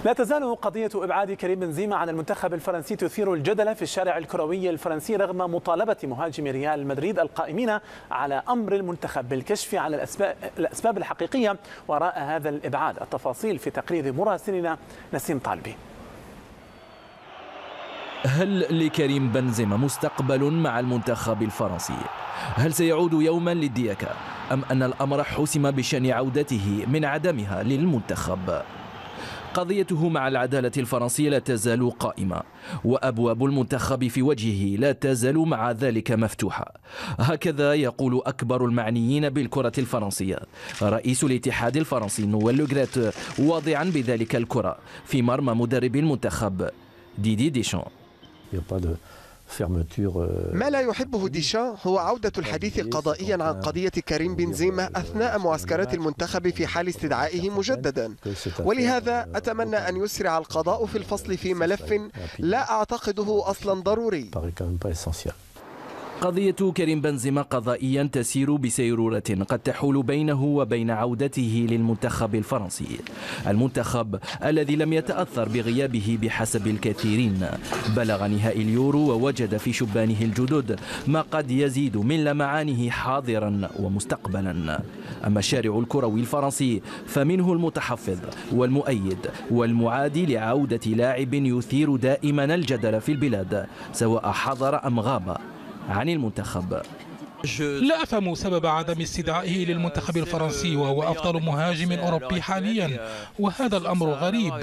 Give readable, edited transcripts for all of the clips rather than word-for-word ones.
لا تزال قضية إبعاد كريم بنزيما عن المنتخب الفرنسي تثير الجدل في الشارع الكروي الفرنسي رغم مطالبة مهاجم ريال مدريد القائمين على أمر المنتخب بالكشف عن الأسباب الحقيقية وراء هذا الإبعاد. التفاصيل في تقرير مراسلنا نسيم طالبي. هل لكريم بنزيما مستقبل مع المنتخب الفرنسي؟ هل سيعود يوما للديكا أم أن الأمر حسم بشأن عودته من عدمها للمنتخب؟ قضيته مع العدالة الفرنسية لا تزال قائمة، وأبواب المنتخب في وجهه لا تزال مع ذلك مفتوحة. هكذا يقول أكبر المعنيين بالكرة الفرنسية رئيس الاتحاد الفرنسي نويل لو غريت، واضعا بذلك الكرة في مرمى مدرب المنتخب ديدي ديشان. ما لا يحبه ديشان هو عودة الحديث قضائيا عن قضية كريم بنزيما أثناء معسكرات المنتخب في حال استدعائه مجددا، ولهذا أتمنى أن يسرع القضاء في الفصل في ملف لا أعتقده أصلا ضروري. قضية كريم بنزيما قضائيا تسير بسيرورة قد تحول بينه وبين عودته للمنتخب الفرنسي، المنتخب الذي لم يتأثر بغيابه بحسب الكثيرين. بلغ نهائي اليورو ووجد في شبانه الجدد ما قد يزيد من لمعانه حاضرا ومستقبلا. أما الشارع الكروي الفرنسي فمنه المتحفظ والمؤيد والمعادي لعودة لاعب يثير دائما الجدل في البلاد سواء حضر أم غاب عن المنتخب. لا أفهم سبب عدم استدعائه للمنتخب الفرنسي وهو أفضل مهاجم أوروبي حاليا، وهذا الأمر غريب.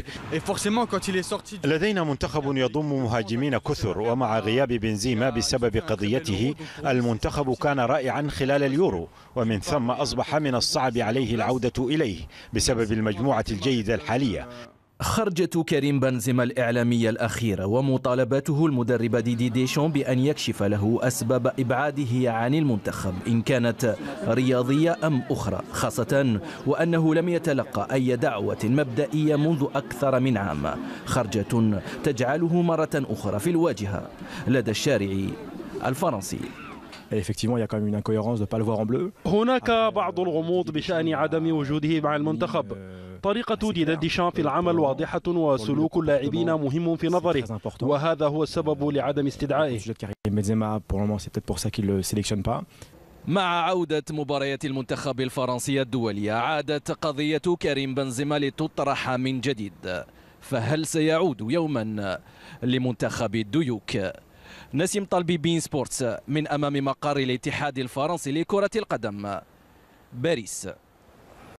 لدينا منتخب يضم مهاجمين كثر، ومع غياب بنزيما بسبب قضيته المنتخب كان رائعا خلال اليورو، ومن ثم أصبح من الصعب عليه العودة إليه بسبب المجموعة الجيدة الحالية. خرجة كريم بنزيما الإعلامية الأخيرة ومطالبته المدرب ديدي ديشان بأن يكشف له أسباب إبعاده عن المنتخب إن كانت رياضية أم أخرى، خاصة وأنه لم يتلقى أي دعوة مبدئية منذ أكثر من عام. خرجة تجعله مرة أخرى في الواجهة لدى الشارع الفرنسي. هناك بعض الغموض بشأن عدم وجوده مع المنتخب. طريقة ديدي ديشان في العمل واضحة وسلوك اللاعبين مهم في نظره، وهذا هو السبب لعدم استدعائه. مع عودة مباريات المنتخب الفرنسي الدولية عادت قضية كريم بنزيما لتطرح من جديد، فهل سيعود يوما لمنتخب الديوك؟ نسيم طالبي، بين سبورتس، من أمام مقر الاتحاد الفرنسي لكرة القدم، باريس.